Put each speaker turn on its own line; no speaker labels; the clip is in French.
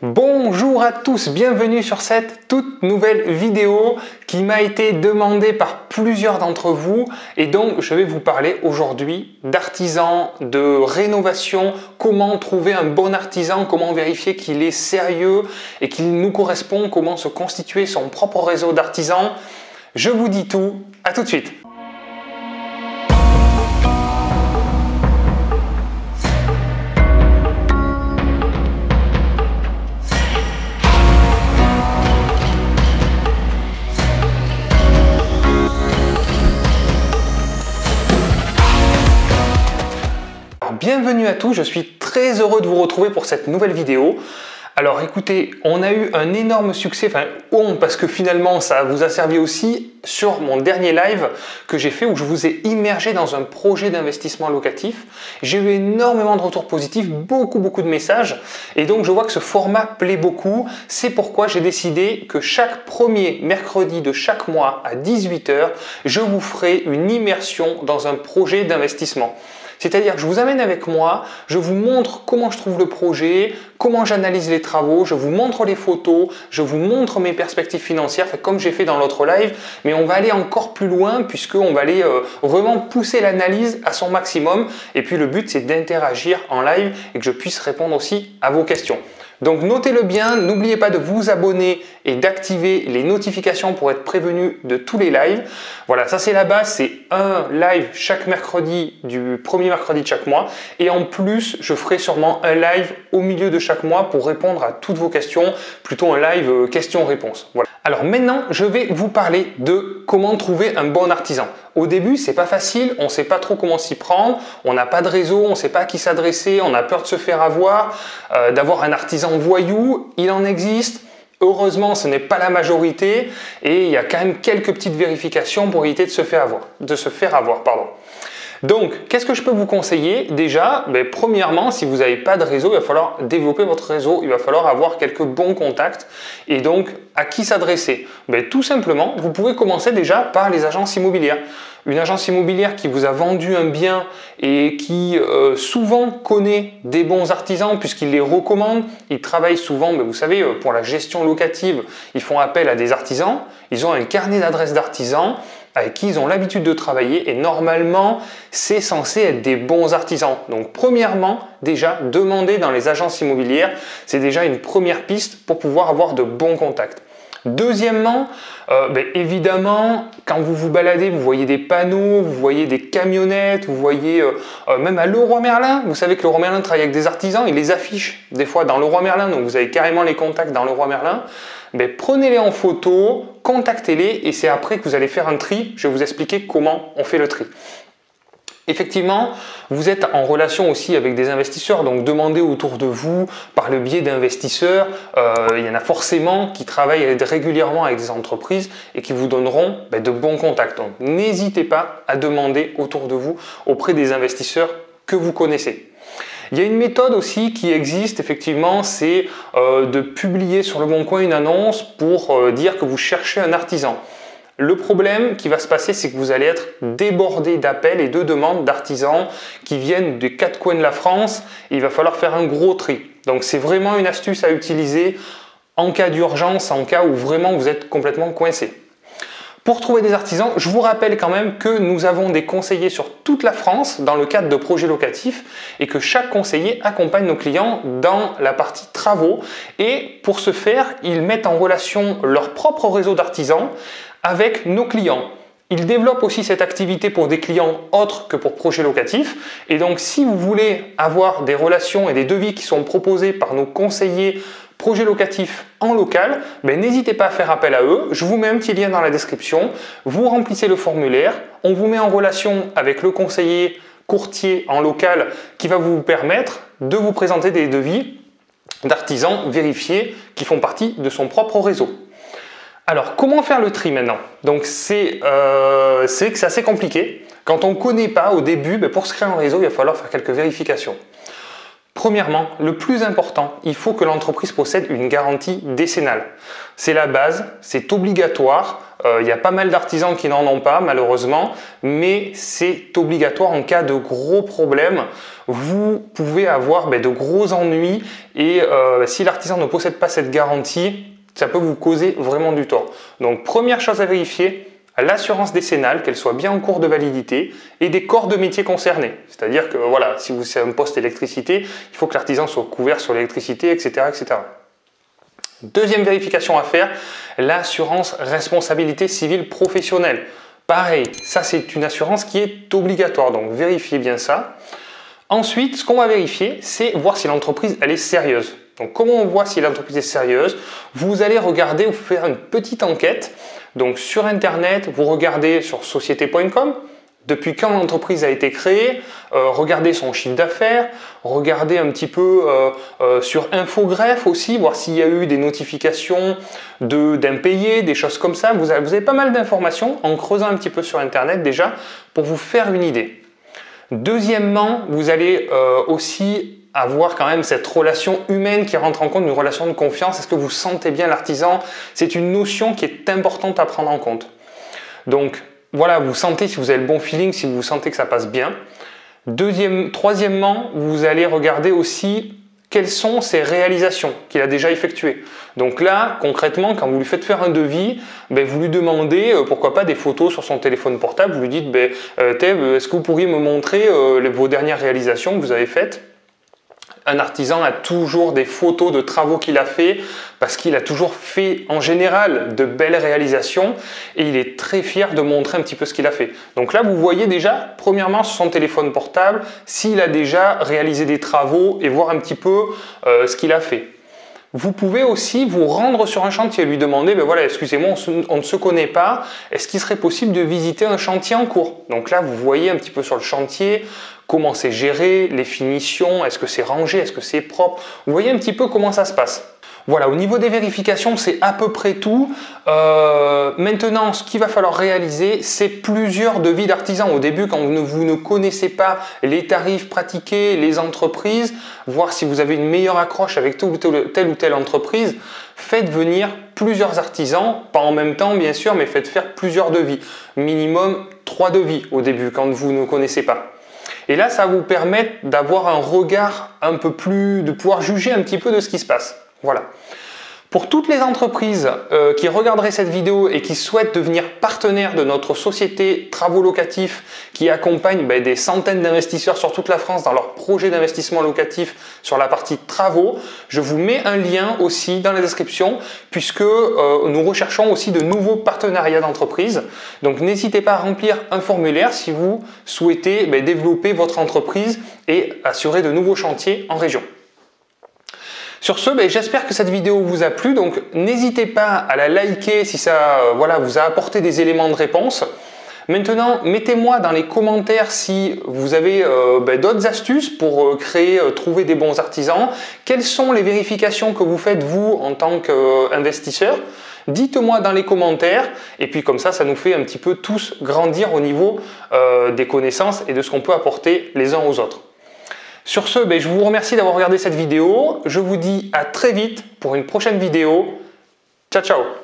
Bonjour à tous, bienvenue sur cette toute nouvelle vidéo qui m'a été demandée par plusieurs d'entre vous et donc je vais vous parler aujourd'hui d'artisans, de rénovation, comment trouver un bon artisan, comment vérifier qu'il est sérieux et qu'il nous correspond, comment se constituer son propre réseau d'artisans. Je vous dis tout, à tout de suite. Bienvenue à tous, je suis très heureux de vous retrouver pour cette nouvelle vidéo. Alors écoutez, on a eu un énorme succès, parce que finalement ça vous a servi aussi sur mon dernier live que j'ai fait où je vous ai immergé dans un projet d'investissement locatif. J'ai eu énormément de retours positifs, beaucoup de messages et donc je vois que ce format plaît beaucoup. C'est pourquoi j'ai décidé que chaque premier mercredi de chaque mois à 18 h, je vous ferai une immersion dans un projet d'investissement. C'est-à-dire que je vous amène avec moi, je vous montre comment je trouve le projet, comment j'analyse les travaux, je vous montre les photos, je vous montre mes perspectives financières, comme j'ai fait dans l'autre live, mais on va aller encore plus loin puisqu'on va aller vraiment pousser l'analyse à son maximum. Et puis le but, c'est d'interagir en live et que je puisse répondre aussi à vos questions. Donc notez-le bien, n'oubliez pas de vous abonner et d'activer les notifications pour être prévenu de tous les lives. Voilà, ça c'est la base, c'est un live chaque mercredi du premier mercredi de chaque mois. Et en plus, je ferai sûrement un live au milieu de chaque mois pour répondre à toutes vos questions, plutôt un live questions-réponses. Voilà. Alors maintenant, je vais vous parler de comment trouver un bon artisan. Au début, c'est pas facile, on ne sait pas trop comment s'y prendre, on n'a pas de réseau, on ne sait pas à qui s'adresser, on a peur de se faire avoir, d'avoir un artisan voyou. Il en existe. Heureusement, ce n'est pas la majorité et il y a quand même quelques petites vérifications pour éviter de se faire avoir. Donc, qu'est-ce que je peux vous conseiller? Déjà, premièrement, si vous n'avez pas de réseau, il va falloir développer votre réseau, il va falloir avoir quelques bons contacts. Et donc, à qui s'adresser? Tout simplement, vous pouvez commencer déjà par les agences immobilières. Une agence immobilière qui vous a vendu un bien et qui souvent connaît des bons artisans puisqu'il les recommande. Ils travaillent souvent, vous savez, pour la gestion locative, ils font appel à des artisans. Ils ont un carnet d'adresses d'artisans avec qui ils ont l'habitude de travailler et normalement, c'est censé être des bons artisans. Donc premièrement, déjà, demander dans les agences immobilières, c'est déjà une première piste pour pouvoir avoir de bons contacts. Deuxièmement, évidemment, quand vous vous baladez, vous voyez des panneaux, vous voyez des camionnettes, vous voyez même à Leroy Merlin. Vous savez que Leroy Merlin travaille avec des artisans, il les affiche des fois dans Leroy Merlin, donc vous avez carrément les contacts dans Leroy Merlin. Prenez-les en photo, contactez-les et c'est après que vous allez faire un tri. Je vais vous expliquer comment on fait le tri. Effectivement, vous êtes en relation aussi avec des investisseurs, donc demandez autour de vous par le biais d'investisseurs. Il y en a forcément qui travaillent régulièrement avec des entreprises et qui vous donneront de bons contacts. Donc n'hésitez pas à demander autour de vous auprès des investisseurs que vous connaissez. Il y a une méthode aussi qui existe effectivement, c'est de publier sur Le Bon Coin une annonce pour dire que vous cherchez un artisan. Le problème qui va se passer, c'est que vous allez être débordé d'appels et de demandes d'artisans qui viennent des quatre coins de la France. Et il va falloir faire un gros tri. Donc c'est vraiment une astuce à utiliser en cas d'urgence, en cas où vraiment vous êtes complètement coincé. Pour trouver des artisans, je vous rappelle quand même que nous avons des conseillers sur toute la France dans le cadre de projets locatifs et que chaque conseiller accompagne nos clients dans la partie travaux. Et pour ce faire, ils mettent en relation leur propre réseau d'artisans avec nos clients. Ils développent aussi cette activité pour des clients autres que pour projets locatifs. Et donc, si vous voulez avoir des relations et des devis qui sont proposés par nos conseillers projets locatifs en local, n'hésitez pas à faire appel à eux. Je vous mets un petit lien dans la description. Vous remplissez le formulaire. On vous met en relation avec le conseiller courtier en local qui va vous permettre de vous présenter des devis d'artisans vérifiés qui font partie de son propre réseau. Alors, comment faire le tri maintenant? Donc, c'est assez compliqué. Quand on ne connaît pas au début, pour se créer un réseau, il va falloir faire quelques vérifications. Premièrement, le plus important, il faut que l'entreprise possède une garantie décennale. C'est la base, c'est obligatoire. Il y a pas mal d'artisans qui n'en ont pas malheureusement, mais c'est obligatoire en cas de gros problèmes. Vous pouvez avoir de gros ennuis et si l'artisan ne possède pas cette garantie, ça peut vous causer vraiment du tort. Donc première chose à vérifier, l'assurance décennale, qu'elle soit bien en cours de validité, et des corps de métier concernés. C'est-à-dire que voilà, si vous avez un poste électricité, il faut que l'artisan soit couvert sur l'électricité, etc., etc. Deuxième vérification à faire, l'assurance responsabilité civile professionnelle. Pareil, ça c'est une assurance qui est obligatoire, donc vérifiez bien ça. Ensuite, ce qu'on va vérifier, c'est voir si l'entreprise elle est sérieuse. Donc comment on voit si l'entreprise est sérieuse? Vous allez regarder ou faire une petite enquête. Donc sur internet, vous regardez sur société.com, depuis quand l'entreprise a été créée, regardez son chiffre d'affaires, regardez un petit peu sur Infogreffe aussi, voir s'il y a eu des notifications d'impayés, des choses comme ça. Vous avez pas mal d'informations en creusant un petit peu sur internet déjà pour vous faire une idée. Deuxièmement, vous allez aussi avoir quand même cette relation humaine qui rentre en compte, une relation de confiance. Est-ce que vous sentez bien l'artisan? C'est une notion qui est importante à prendre en compte. Donc voilà, vous sentez si vous avez le bon feeling, si vous sentez que ça passe bien. Troisièmement, vous allez regarder aussi quelles sont ses réalisations qu'il a déjà effectuées. Donc là, concrètement, quand vous lui faites faire un devis, vous lui demandez, pourquoi pas, des photos sur son téléphone portable. Vous lui dites, Thèbes, est-ce que vous pourriez me montrer vos dernières réalisations que vous avez faites? Un artisan a toujours des photos de travaux qu'il a fait parce qu'il a toujours fait en général de belles réalisations et il est très fier de montrer un petit peu ce qu'il a fait. Donc là, vous voyez déjà, premièrement, sur son téléphone portable, s'il a déjà réalisé des travaux et voir un petit peu ce qu'il a fait. Vous pouvez aussi vous rendre sur un chantier et lui demander, voilà, excusez-moi, on ne se connaît pas, est-ce qu'il serait possible de visiter un chantier en cours? Donc là, vous voyez un petit peu sur le chantier comment c'est géré, les finitions, est-ce que c'est rangé, est-ce que c'est propre? Vous voyez un petit peu comment ça se passe. Voilà, au niveau des vérifications, c'est à peu près tout. Maintenant, ce qu'il va falloir réaliser, c'est plusieurs devis d'artisans. Au début, quand vous ne connaissez pas les tarifs pratiqués, les entreprises, voir si vous avez une meilleure accroche avec telle ou telle entreprise, faites venir plusieurs artisans, pas en même temps bien sûr, mais faites faire plusieurs devis. Minimum 3 devis au début, quand vous ne connaissez pas. Et là, ça va vous permettre d'avoir un regard un peu plus, de pouvoir juger un petit peu de ce qui se passe. Voilà. Pour toutes les entreprises qui regarderaient cette vidéo et qui souhaitent devenir partenaires de notre société Travaux Locatifs qui accompagne des centaines d'investisseurs sur toute la France dans leurs projets d'investissement locatif sur la partie travaux, je vous mets un lien aussi dans la description puisque nous recherchons aussi de nouveaux partenariats d'entreprise. Donc n'hésitez pas à remplir un formulaire si vous souhaitez développer votre entreprise et assurer de nouveaux chantiers en région. Sur ce, j'espère que cette vidéo vous a plu, donc n'hésitez pas à la liker si ça vous a apporté des éléments de réponse. Maintenant, mettez-moi dans les commentaires si vous avez d'autres astuces pour trouver des bons artisans. Quelles sont les vérifications que vous faites vous en tant qu'investisseur? Dites-moi dans les commentaires et puis comme ça nous fait un petit peu tous grandir au niveau des connaissances et de ce qu'on peut apporter les uns aux autres. Sur ce, je vous remercie d'avoir regardé cette vidéo. Je vous dis à très vite pour une prochaine vidéo. Ciao, ciao!